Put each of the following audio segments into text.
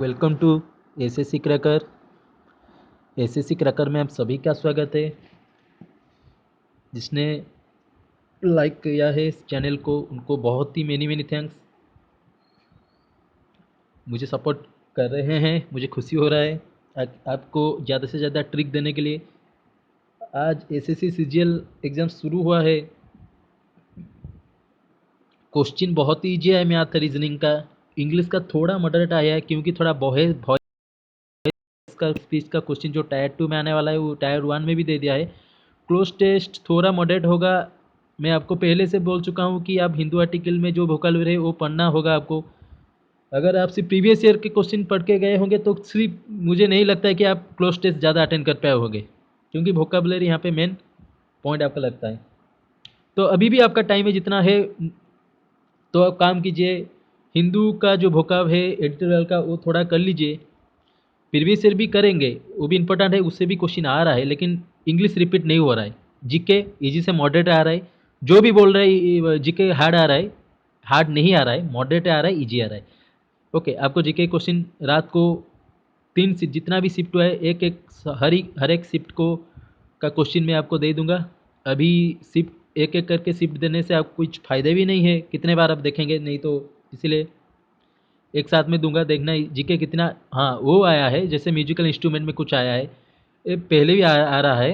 Welcome to SSC cracker. SSC cracker में आप सभी का स्वागत है। जिसने लाइक किया है इस चैनल को उनको बहुत ही मेनी मेनी थैंक्स। मुझे सपोर्ट कर रहे हैं, मुझे खुशी हो रहा है आपको ज़्यादा से ज़्यादा ट्रिक देने के लिए। आज एसएससी सीजीएल एग्ज़ाम शुरू हुआ है। क्वेश्चन बहुत ही ईजी है मैथ रीजनिंग का। इंग्लिश का थोड़ा मॉडरेट आया है क्योंकि थोड़ा वॉइस का स्पीच का क्वेश्चन जो टायर 2 में आने वाला है वो टायर 1 में भी दे दिया है। क्लोज टेस्ट थोड़ा मॉडरेट होगा। मैं आपको पहले से बोल चुका हूँ कि आप हिंदू आर्टिकल में जो वोकैबुलरी है वो पढ़ना होगा आपको। अगर आप सिर्फ प्रीवियस ईयर के क्वेश्चन पढ़ के गए होंगे तो सिर्फ मुझे नहीं लगता है कि आप क्लोज टेस्ट ज़्यादा अटेंड कर पाए होंगे, क्योंकि वोकैबुलरी यहाँ पे मेन पॉइंट आपका लगता है। तो अभी भी आपका टाइम है जितना है, तो आप काम कीजिए। हिंदू का जो वोकैब है एडिटोरियल का वो थोड़ा कर लीजिए। प्रीवियस ईयर भी करेंगे, वो भी इंपॉर्टेंट है, उससे भी क्वेश्चन आ रहा है, लेकिन इंग्लिश रिपीट नहीं हो रहा है। जीके इजी से मॉडरेट आ रहा है। जो भी बोल रहे हैं जीके हार्ड आ रहा है, हार्ड नहीं आ रहा है, मॉडरेट आ रहा है, इजी आ रहा है। ओके, आपको जीके क्वेश्चन रात को 3 जितना भी शिफ्ट हुआ है एक एक हर एक शिफ्ट को का क्वेश्चन मैं आपको दे दूंगा। अभी शिफ्ट एक एक करके शिफ्ट देने से आपको कुछ फ़ायदे भी नहीं है, कितने बार आप देखेंगे, नहीं तो इसीलिए एक साथ में दूंगा। देखना जीके कितना, हाँ वो आया है, जैसे म्यूजिकल इंस्ट्रूमेंट में कुछ आया है, ये पहले भी आ रहा है।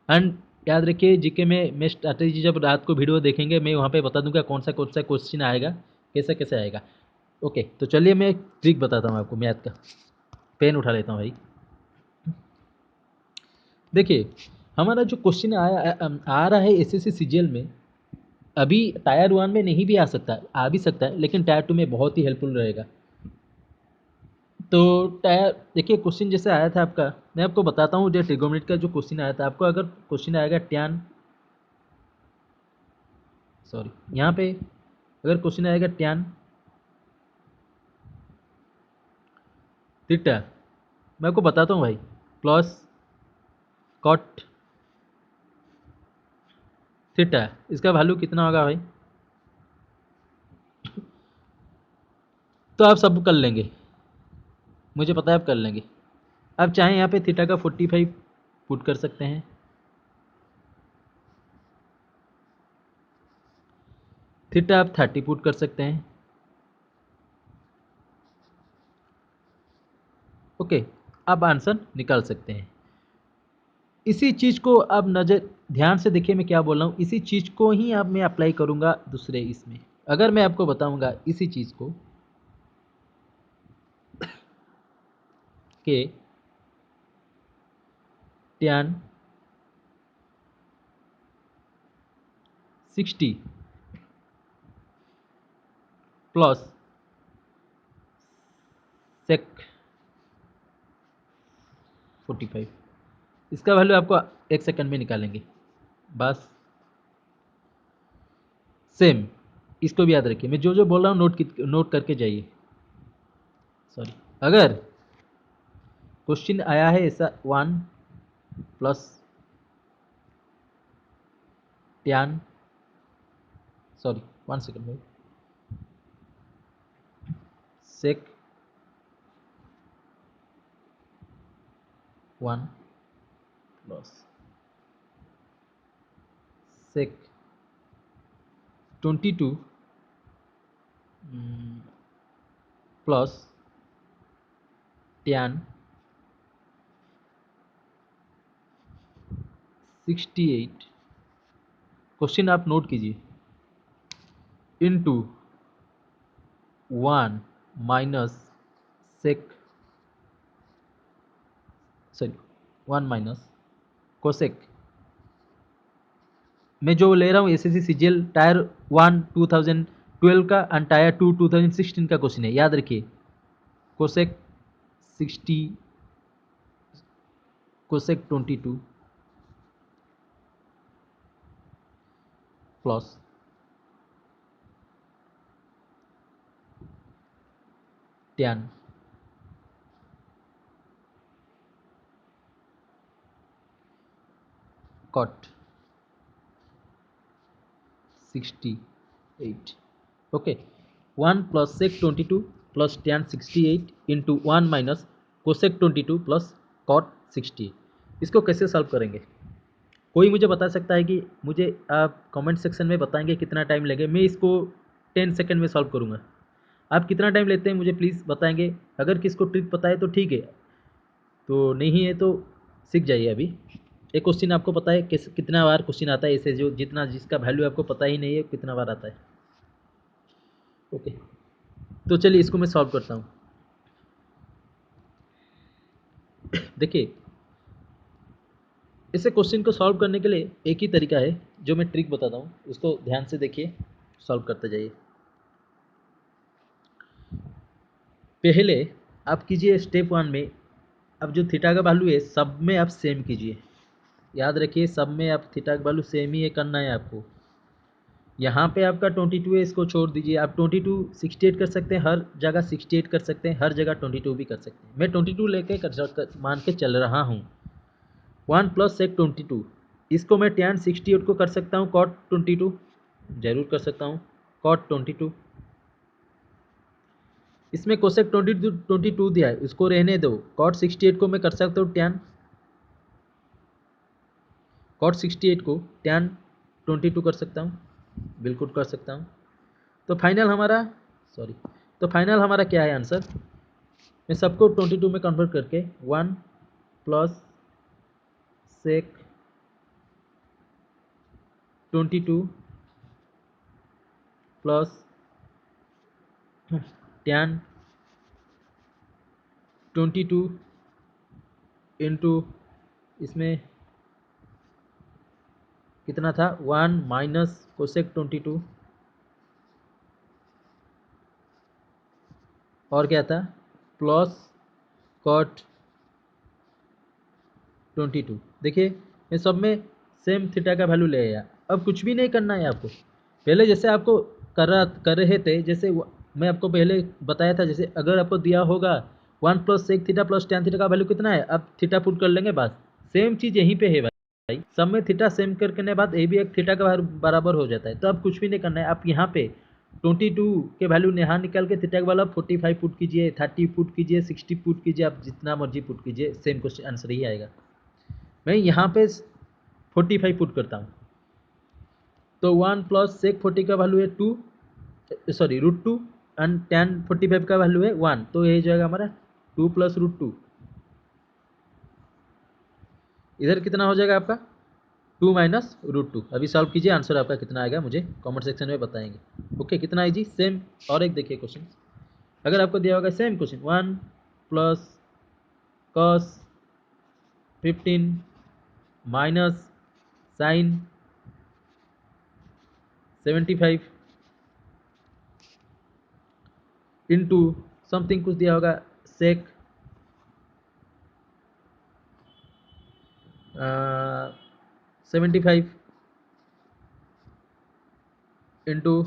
एंड याद रखिए जीके में मैं स्ट्रैटेजी जब रात को वीडियो देखेंगे मैं वहाँ पे बता दूंगा कौन सा क्वेश्चन आएगा, कैसे कैसे आएगा। ओके, तो चलिए मैं एक ट्रिक बताता हूँ आपको मैथ का। पेन उठा लेता हूँ भाई। देखिए, हमारा जो क्वेश्चन आ रहा है एसएससी सीजीएल में, अभी टायर 1 में नहीं भी आ सकता, आ भी सकता है, लेकिन टायर 2 में बहुत ही हेल्पफुल रहेगा। तो टायर देखिए, क्वेश्चन जैसे आया था आपका, मैं आपको बताता हूँ जो ट्रिगोनोमेट्री का जो क्वेश्चन आया था आपको। अगर क्वेश्चन आएगा टैन, सॉरी यहाँ पे अगर क्वेश्चन आएगा टैन थीटा, मैं आपको बताता हूँ भाई, प्लस कॉट थीटा, इसका वैल्यू कितना होगा भाई? तो आप सब कर लेंगे, मुझे पता है आप कर लेंगे। आप चाहें यहाँ पे थीटा का 45 पुट कर सकते हैं, थीटा आप 30 पुट कर सकते हैं। ओके, आप आंसर निकाल सकते हैं। इसी चीज़ को अब नज़र ध्यान से देखिए, मैं क्या बोल रहा हूँ। इसी चीज़ को ही अब मैं अप्लाई करूँगा दूसरे इसमें। अगर मैं आपको बताऊँगा इसी चीज़ को कि टैन 60 प्लस सेक 45, इसका वैल्यू आपको एक सेकंड में निकालेंगे बस। सेम, इसको भी याद रखिए, मैं जो जो बोल रहा हूँ नोट करके जाइए। सॉरी, अगर क्वेश्चन आया है ऐसा 1 प्लस टैन, सॉरी 1 सेकंड में, sec 1 plus sec 22 plus tan 68, question आप नोट कीजिए, into 1 minus sec, sorry 1 minus cosec. मैं जो ले रहा हूँ एसएससी सीजीएल टायर 1 2012 का एंड टायर 2 2016 का क्वेश्चन है, याद रखिए। Cosec 60, cosec 22 plus tan cot 68। Okay, 1 plus sec 22 plus tan 68 into 1 minus cosec 22 plus cot 68। इसको कैसे सॉल्व करेंगे? कोई मुझे बता सकता है कि मुझे आप कमेंट सेक्शन में बताएंगे कितना टाइम लगे? मैं इसको 10 सेकंड में सॉल्व करूँगा। आप कितना टाइम लेते हैं मुझे प्लीज़ बताएंगे। अगर किसको ट्रिक पता है तो ठीक है, तो नहीं है तो सीख जाइए अभी। एक क्वेश्चन आपको पता है कितना बार क्वेश्चन आता है ऐसे, जो जितना जिसका वैल्यू आपको पता ही नहीं है कितना बार आता है? ओके, तो चलिए इसको मैं सॉल्व करता हूँ। देखिए, इसे क्वेश्चन को सॉल्व करने के लिए एक ही तरीका है, जो मैं ट्रिक बताता हूँ उसको ध्यान से देखिए, सॉल्व करते जाइए। पहले आप कीजिए स्टेप 1 में, अब जो थीटा का वैल्यू है सब में आप सेम कीजिए। याद रखिए सब में आप थीटा का वैल्यू सेम ही है करना है आपको। यहाँ पे आपका 22 है, इसको छोड़ दीजिए। आप 22 68 कर सकते हैं, हर जगह 68 कर सकते हैं, हर जगह 22 भी कर सकते हैं। मैं 22 लेके मान के चल रहा हूँ। 1 प्लस सेक 22, इसको मैं tan 68 को कर सकता हूँ cot 22, जरूर कर सकता हूँ cot 22। इसमें कोसेक 22 दिया है, उसको रहने दो। cot 68 को मैं कर सकता हूँ tan cot 68 को tan 22 कर सकता हूँ, बिल्कुल कर सकता हूँ। तो फाइनल हमारा क्या है आंसर? मैं सबको 22 में कन्वर्ट करके 1 plus sec 22 plus tan 22 into इसमें कितना था 1 माइनस कोसेक 22 और क्या था प्लस कॉट 22। देखिए ये सब में सेम थीटा का वैल्यू ले आया। अब कुछ भी नहीं करना है आपको। पहले जैसे आपको कर रहे थे, जैसे मैं आपको पहले बताया था, जैसे अगर आपको दिया होगा 1 plus sec theta plus tan theta का वैल्यू कितना है, अब थीटा पुट कर लेंगे बस। सेम चीज़ यहीं पे है भाई, सब में थीटा सेम करने के बाद ये भी एक थीटा का बराबर हो जाता है। तो अब कुछ भी नहीं करना है। आप यहाँ पे 22 के वैल्यू यहाँ निकाल के थीटा का वैल्यू 45 पुट कीजिए, 30 पुट कीजिए, 60 पुट कीजिए, आप जितना मर्जी पुट कीजिए, सेम क्वेश्चन आंसर ही आएगा। मैं यहाँ पे 45 पुट करता हूँ, तो 1 प्लस सेक 40 का वैल्यू है 2, सॉरी √2, एंड tan 45 का वैल्यू है 1, तो ये जाएगा हमारा 2 प्लस √2। इधर कितना हो जाएगा आपका 2 माइनस √2। अभी सॉल्व कीजिए, आंसर आपका कितना आएगा मुझे कमेंट सेक्शन में बताएंगे। ओके, कितना है जी? सेम। और एक देखिए क्वेश्चन, अगर आपको दिया होगा same question 1 plus cos 15 minus sine 75 into something कुछ दिया होगा सेक 75 इंटू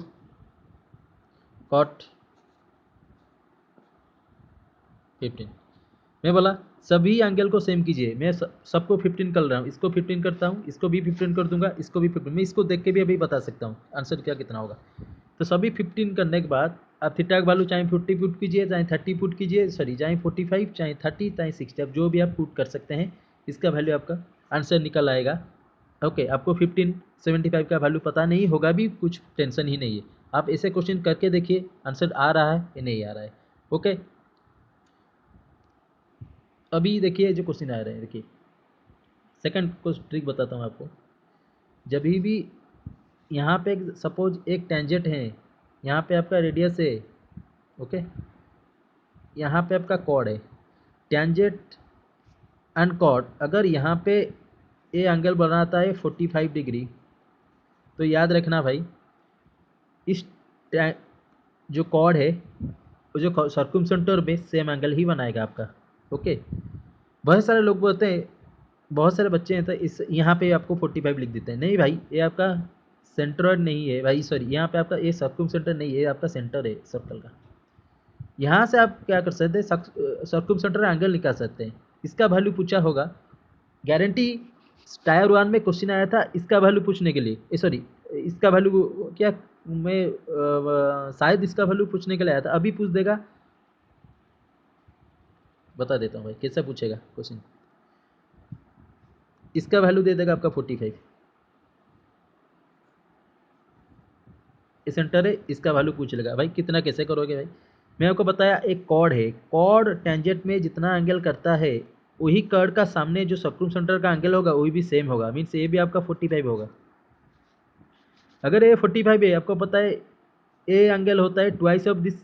कॉट 15। मैं बोला सभी एंगल को सेम कीजिए। मैं सबको 15 कर रहा हूँ, इसको 15 करता हूँ, इसको भी 15 कर दूंगा, इसको भी 15। मैं इसको देख के भी अभी बता सकता हूँ आंसर क्या कितना होगा। तो सभी 15 करने के बाद आप थीटा का वैल्यू चाहे 40 पुट कीजिए, चाहे 30 पुट कीजिए, सॉरी चाहे 45, चाहे 30, चाहे 60, आप जो भी आप पुट कर सकते हैं, इसका वैल्यू आपका आंसर निकल आएगा। ओके, आपको 15 75 का वैल्यू पता नहीं होगा भी, कुछ टेंशन ही नहीं है। आप ऐसे क्वेश्चन करके देखिए आंसर आ रहा है या नहीं आ रहा है। ओके, अभी देखिए जो क्वेश्चन आ रहे हैं, देखिए सेकंड को ट्रिक बताता हूँ आपको। जब भी यहाँ पे सपोज एक टेंजेंट है, यहाँ पे आपका रेडियस है, ओके, यहाँ पे आपका कॉर्ड है, टेंजेंट एंड कॉर्ड अगर यहाँ पे ए एंगल बनाता है 45 डिग्री, तो याद रखना भाई इस जो कॉर्ड है वो जो सर्कुमसेंटर में सेम एंगल ही बनाएगा आपका। ओके, बहुत सारे लोग बोलते हैं, बहुत सारे बच्चे हैं तो इस यहाँ पे आपको 45 लिख देते हैं। नहीं भाई, ये आपका सेंट्रॉइड नहीं है भाई, सॉरी यहाँ पे आपका ये सर्कुमसेंटर नहीं है, आपका सेंटर है सर्कल का। यहाँ से आप क्या कर सकते हैं, सर्कुमसेंटर एंगल निकाल सकते हैं। इसका वैल्यू पूछा होगा, गारंटी टायर 1 में क्वेश्चन आया था इसका वैल्यू पूछने के लिए, सॉरी इसका वैल्यू क्या, मैं शायद इसका वैल्यू पूछने के लिए आया था, अभी पूछ देगा बता देता हूँ भाई कैसा पूछेगा क्वेश्चन। इसका वैल्यू दे देगा आपका 45, सेंटर है, इसका वैल्यू पूछ लेगा। भाई कितना कैसे करोगे भाई, मैं आपको बताया एक कॉर्ड है, कॉर्ड टेंजेंट में जितना एंगल करता है वही कर्ड का सामने जो सबक्रूम सेंटर का एंगल होगा वही भी सेम होगा, मीन्स ये भी आपका 45 होगा। अगर ये 45 है, आपको पता है ए एंगल होता है ट्वाइस ऑफ दिस,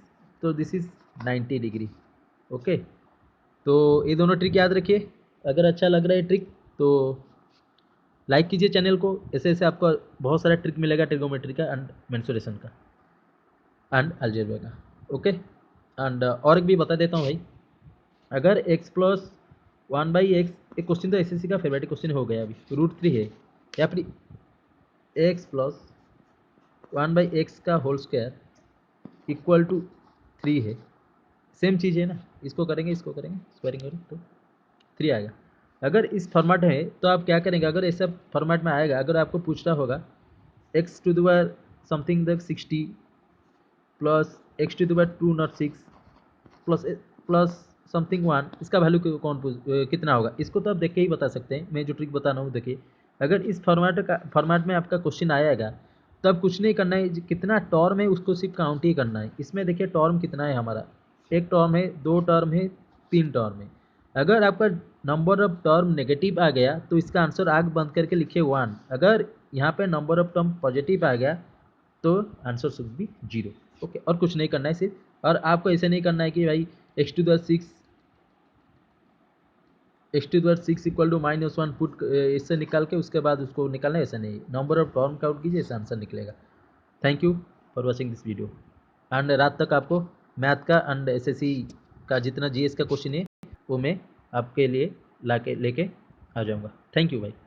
तो दिस इज 90 डिग्री। ओके, तो ये दोनों ट्रिक याद रखिए। अगर अच्छा लग रहा है ट्रिक तो लाइक कीजिए चैनल को, ऐसे ऐसे आपको बहुत सारा ट्रिक मिलेगा ट्रिगोमेट्री का एंड मेंसुरेशन का एंड अलजेब्रा का। ओके, एंड और एक भी बता देता हूँ भाई, अगर x प्लस 1/x, एक क्वेश्चन तो एसएससी का फेवरेट क्वेश्चन हो गया अभी, √3 है, या फिर x प्लस 1/x का होल स्क्वायर इक्वल टू 3 है, सेम चीज़ है ना, इसको करेंगे इसको करेंगे स्क्वायरिंग करें तो 3 आएगा। अगर इस फॉर्मेट में है तो आप क्या करेंगे, अगर ऐसा फॉर्मेट में आएगा, अगर आपको पूछना होगा x to the power something 60 plus x to the power 206 plus plus something 1, इसका वैल्यू कितना होगा, इसको तो आप देख के ही बता सकते हैं। मैं जो ट्रिक बता रहा हूँ देखिए, अगर इस फॉर्मेट में आपका क्वेश्चन आएगा तो अब कुछ नहीं करना है, कितना टर्म है उसको सिर्फ काउंट ही करना है। इसमें देखिए टर्म कितना है हमारा, एक टर्म है, दो टर्म है, तीन टर्म है। अगर आपका नंबर ऑफ टर्म नेगेटिव आ गया तो इसका आंसर आग बंद करके लिखिए 1। अगर यहाँ पे नंबर ऑफ टर्म पॉजिटिव आ गया तो आंसर शुड बी 0। ओके, और कुछ नहीं करना है सिर्फ, और आपको ऐसे नहीं करना है कि भाई x to the 6 equal to -1 put इससे निकाल के उसके बाद उसको निकालना है, ऐसा नहीं, नंबर ऑफ टर्म काउंट कीजिए, ऐसा आंसर निकलेगा। Thank you for watching this video, and रात तक आपको मैथ का एंड एसएससी का जितना जीएस का क्वेश्चन है वो मैं आपके लिए लेके आ जाऊँगा। थैंक यू भाई।